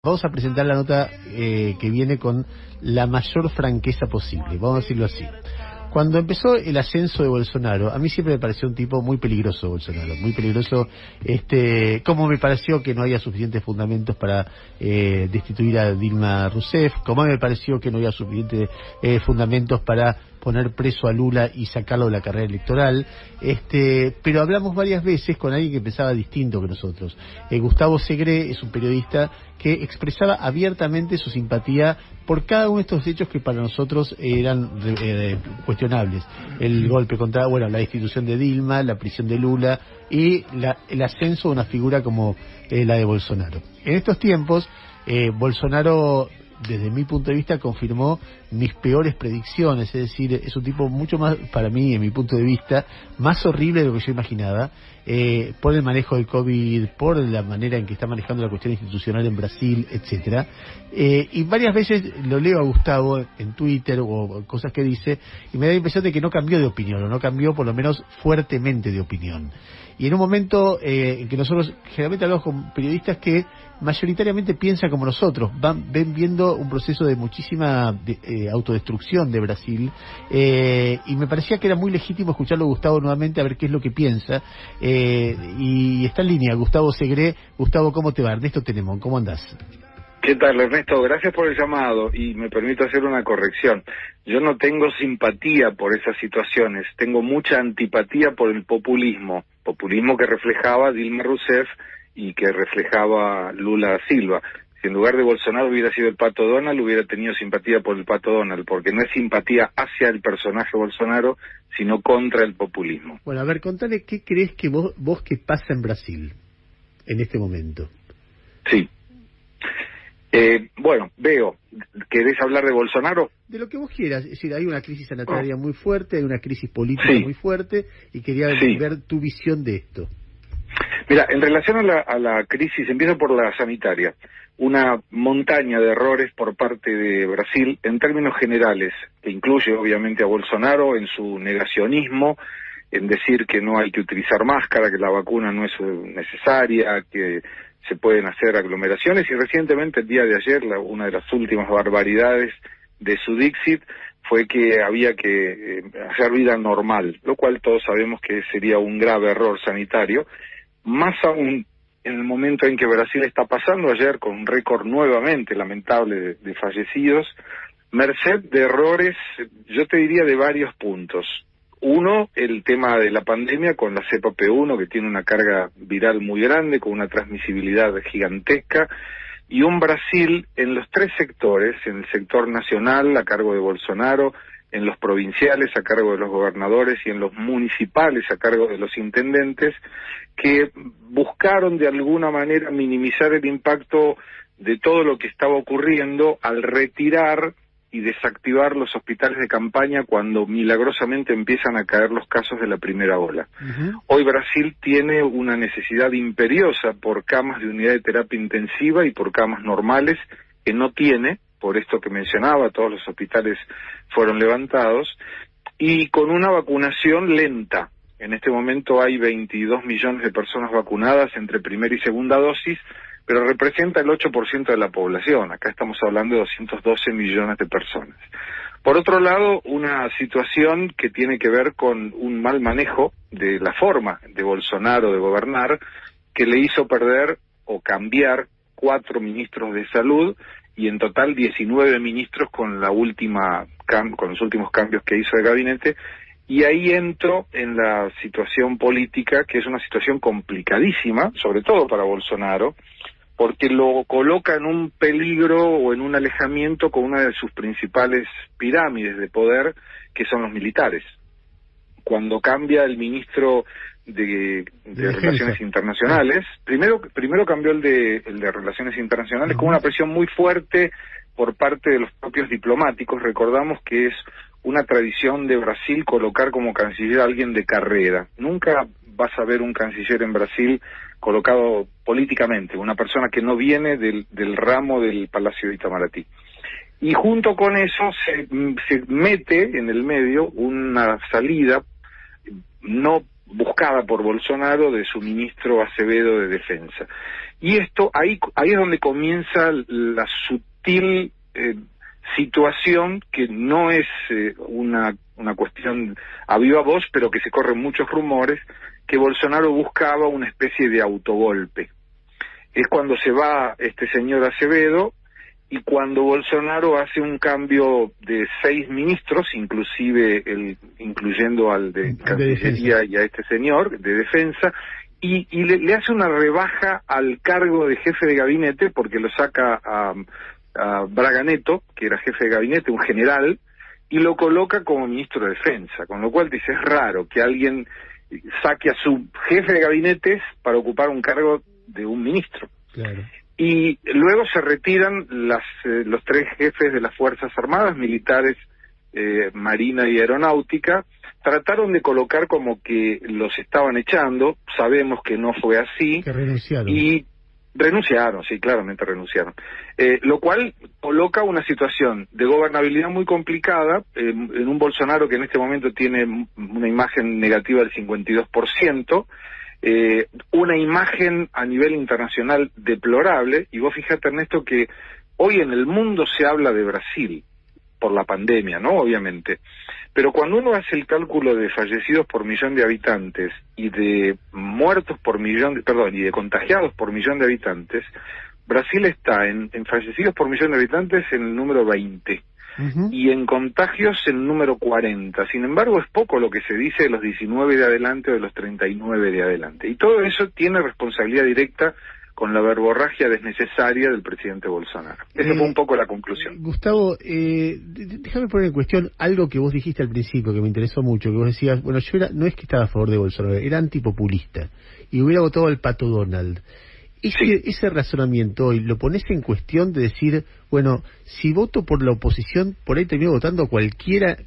Vamos a presentar la nota que viene con la mayor franqueza posible, vamos a decirlo así. Cuando empezó el ascenso de Bolsonaro, a mí siempre me pareció un tipo muy peligroso Bolsonaro, muy peligroso, como me pareció que no había suficientes fundamentos para destituir a Dilma Rousseff, como me pareció que no había suficientes fundamentos para poner preso a Lula y sacarlo de la carrera electoral, pero hablamos varias veces con alguien que pensaba distinto que nosotros. Gustavo Segre es un periodista que expresaba abiertamente su simpatía por cada uno de estos hechos que para nosotros eran cuestionables. El golpe contra, la destitución de Dilma, la prisión de Lula y el ascenso de una figura como la de Bolsonaro. En estos tiempos, Bolsonaro, desde mi punto de vista, confirmó mis peores predicciones, es decir, es un tipo mucho más, para mí, en mi punto de vista, más horrible de lo que yo imaginaba, por el manejo del COVID, por la manera en que está manejando la cuestión institucional en Brasil, etcétera. Y varias veces lo leo a Gustavo en Twitter o cosas que dice, y me da la impresión de que no cambió de opinión, o no cambió por lo menos fuertemente de opinión. Y en un momento en que nosotros generalmente hablamos con periodistas que mayoritariamente piensan como nosotros, ven viendo un proceso de muchísima autodestrucción de Brasil, y me parecía que era muy legítimo escucharlo a Gustavo nuevamente a ver qué es lo que piensa, y está en línea Gustavo Segre. Gustavo, ¿cómo te va? Ernesto Tenemón, ¿cómo andás? ¿Qué tal, Ernesto? Gracias por el llamado y me permito hacer una corrección. Yo no tengo simpatía por esas situaciones, tengo mucha antipatía por el populismo que reflejaba Dilma Rousseff y que reflejaba Lula da Silva. Si en lugar de Bolsonaro hubiera sido el Pato Donald, hubiera tenido simpatía por el Pato Donald, porque no es simpatía hacia el personaje Bolsonaro, sino contra el populismo. Bueno, a ver, contale qué crees que vos que pasa en Brasil en este momento. Sí. Veo, ¿querés hablar de Bolsonaro? De lo que vos quieras, es decir, hay una crisis sanitaria muy fuerte, hay una crisis política muy fuerte, y quería ver tu visión de esto. Mira, en relación a la crisis, empiezo por la sanitaria. Una montaña de errores por parte de Brasil, en términos generales, que incluye obviamente a Bolsonaro en su negacionismo, en decir que no hay que utilizar máscara, que la vacuna no es necesaria, que se pueden hacer aglomeraciones, y recientemente, el día de ayer, una de las últimas barbaridades de su Dixit fue que había que hacer vida normal, lo cual todos sabemos que sería un grave error sanitario, más aún en el momento en que Brasil está pasando ayer con un récord nuevamente lamentable de fallecidos, merced de errores, yo te diría de varios puntos. Uno, el tema de la pandemia con la cepa P1, que tiene una carga viral muy grande, con una transmisibilidad gigantesca, y un Brasil en los tres sectores, en el sector nacional a cargo de Bolsonaro, en los provinciales a cargo de los gobernadores y en los municipales a cargo de los intendentes, que buscaron de alguna manera minimizar el impacto de todo lo que estaba ocurriendo al retirar y desactivar los hospitales de campaña cuando milagrosamente empiezan a caer los casos de la primera ola. Hoy Brasil tiene una necesidad imperiosa por camas de unidad de terapia intensiva y por camas normales que no tiene, por esto que mencionaba, todos los hospitales fueron levantados, y con una vacunación lenta. En este momento hay 22 millones de personas vacunadas entre primera y segunda dosis, pero representa el 8% de la población. Acá estamos hablando de 212 millones de personas. Por otro lado, una situación que tiene que ver con un mal manejo de la forma de Bolsonaro de gobernar, que le hizo perder o cambiar 4 ministros de salud y en total 19 ministros con los últimos cambios que hizo de gabinete. Y ahí entro en la situación política, que es una situación complicadísima, sobre todo para Bolsonaro, porque lo coloca en un peligro o en un alejamiento con una de sus principales pirámides de poder, que son los militares. Cuando cambia el ministro de Relaciones Internacionales, primero cambió el de Relaciones Internacionales con una presión muy fuerte por parte de los propios diplomáticos. Recordamos que es una tradición de Brasil colocar como canciller a alguien de carrera. Nunca vas a ver un canciller en Brasil colocado políticamente, una persona que no viene del ramo del Palacio de Itamaraty. Y junto con eso se mete en el medio una salida no buscada por Bolsonaro de su ministro Acevedo de Defensa. Y esto, ahí es donde comienza la sutil situación, que no es una cuestión a viva voz, pero que se corren muchos rumores, que Bolsonaro buscaba una especie de autogolpe. Es cuando se va este señor Acevedo y cuando Bolsonaro hace un cambio de 6 ministros, incluyendo al de Cancillería y a este señor de Defensa, y le hace una rebaja al cargo de jefe de gabinete, porque lo saca a Braga Neto, que era jefe de gabinete, un general, y lo coloca como ministro de Defensa, con lo cual dice, es raro que alguien saque a su jefe de gabinetes para ocupar un cargo de un ministro. Claro. Y luego se retiran los 3 jefes de las Fuerzas Armadas, militares, Marina y Aeronáutica. Trataron de colocar como que los estaban echando, sabemos que no fue así. Que renunciaron. Y renunciaron, sí, claramente renunciaron. Lo cual coloca una situación de gobernabilidad muy complicada en un Bolsonaro que en este momento tiene una imagen negativa del 52%, una imagen a nivel internacional deplorable, y vos fíjate, Ernesto, que hoy en el mundo se habla de Brasil, por la pandemia, ¿no? Obviamente. Pero cuando uno hace el cálculo de fallecidos por millón de habitantes y de muertos por millón, y de contagiados por millón de habitantes, Brasil está en fallecidos por millón de habitantes en el número 20. Y en contagios en el número 40. Sin embargo, es poco lo que se dice de los 19 de adelante o de los 39 de adelante. Y todo eso tiene responsabilidad directa con la verborragia desnecessaria del presidente Bolsonaro. Esa fue un poco la conclusión. Gustavo, déjame poner en cuestión algo que vos dijiste al principio, que me interesó mucho, que vos decías, bueno, no es que estaba a favor de Bolsonaro, era antipopulista, y hubiera votado al Pato Donald. Ese razonamiento hoy lo pones en cuestión de decir, bueno, si voto por la oposición, por ahí termino votando a cualquiera,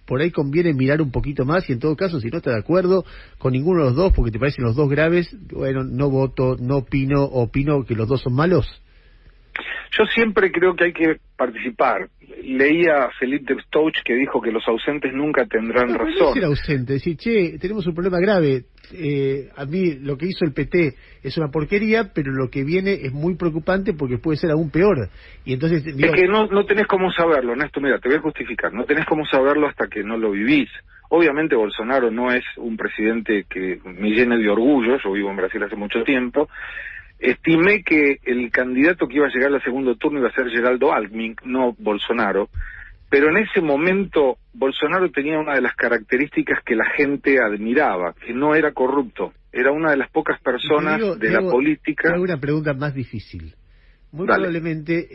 por ahí conviene mirar un poquito más, y en todo caso, si no estás de acuerdo con ninguno de los dos, porque te parecen los dos graves, bueno, no voto, no opino que los dos son malos. Yo siempre creo que hay que participar. Leía a Felipe Stouch, que dijo que los ausentes nunca tendrán razón. No ser ausente, decir, che, tenemos un problema grave. A mí lo que hizo el PT es una porquería, pero lo que viene es muy preocupante porque puede ser aún peor. Y entonces es que no tenés cómo saberlo, Ernesto. Mira, te voy a justificar. No tenés cómo saberlo hasta que no lo vivís. Obviamente Bolsonaro no es un presidente que me llene de orgullo. Yo vivo en Brasil hace mucho tiempo. Estimé que el candidato que iba a llegar al segundo turno iba a ser Geraldo Alckmin, no Bolsonaro, pero en ese momento Bolsonaro tenía una de las características que la gente admiraba, que no era corrupto, era una de las pocas personas de la política. Tengo una pregunta más difícil. Muy probablemente,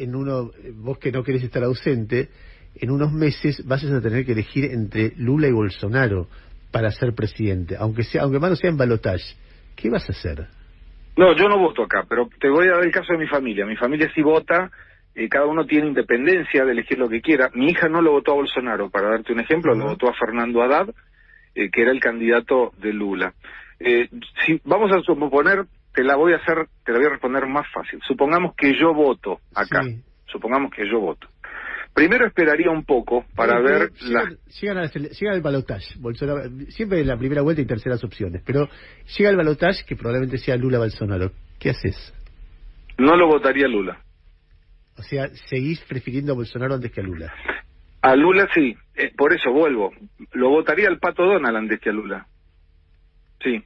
vos que no querés estar ausente, en unos meses vas a tener que elegir entre Lula y Bolsonaro para ser presidente, aunque más no sea en balotaje. ¿Qué vas a hacer? No, yo no voto acá, pero te voy a dar el caso de mi familia. Mi familia sí vota, cada uno tiene independencia de elegir lo que quiera. Mi hija no lo votó a Bolsonaro, para darte un ejemplo, lo votó a Fernando Haddad, que era el candidato de Lula. Si vamos a suponer, te la voy a responder más fácil. Supongamos que yo voto acá, supongamos que yo voto. Primero esperaría un poco para ver... Llega al balotaje, Bolsonaro, siempre en la primera vuelta y terceras opciones, pero llega al balotaje que probablemente sea Lula-Bolsonaro. ¿Qué haces? No lo votaría a Lula. O sea, seguís prefiriendo a Bolsonaro antes que a Lula. A Lula sí, por eso vuelvo. Lo votaría al Pato Donald antes que a Lula. Sí.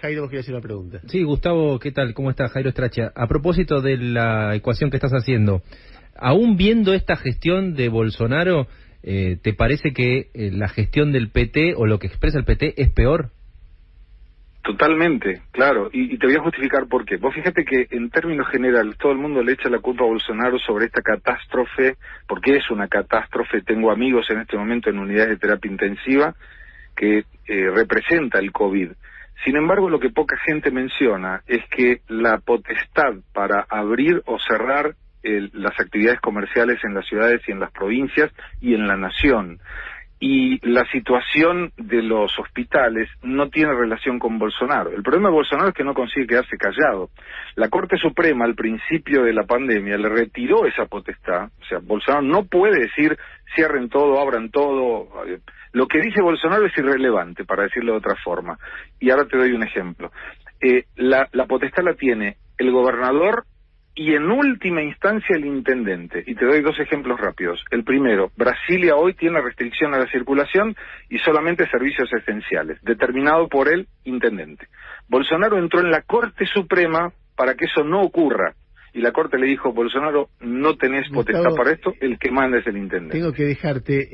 Jairo, vos querías hacer una pregunta. Sí, Gustavo, ¿qué tal? ¿Cómo estás? Jairo Stracha. A propósito de la ecuación que estás haciendo, aún viendo esta gestión de Bolsonaro, ¿te parece que la gestión del PT o lo que expresa el PT es peor? Totalmente, claro, y te voy a justificar por qué. Vos fíjate que en términos generales todo el mundo le echa la culpa a Bolsonaro sobre esta catástrofe, porque es una catástrofe. Tengo amigos en este momento en unidades de terapia intensiva que representa el COVID. Sin embargo, lo que poca gente menciona es que la potestad para abrir o cerrar las actividades comerciales en las ciudades y en las provincias y en la nación, y la situación de los hospitales no tiene relación con Bolsonaro. El problema de Bolsonaro es que no consigue quedarse callado. La Corte Suprema al principio de la pandemia le retiró esa potestad. O sea, Bolsonaro no puede decir cierren todo, abran todo. Lo que dice Bolsonaro es irrelevante, para decirlo de otra forma. Y ahora te doy un ejemplo. La potestad la tiene el gobernador y en última instancia el intendente. Y te doy dos ejemplos rápidos. El primero, Brasilia hoy tiene restricción a la circulación y solamente servicios esenciales, determinado por el intendente. Bolsonaro entró en la Corte Suprema para que eso no ocurra. Y la Corte le dijo, Bolsonaro, no tenés potestad para esto, el que manda es el intendente. Tengo que dejarte.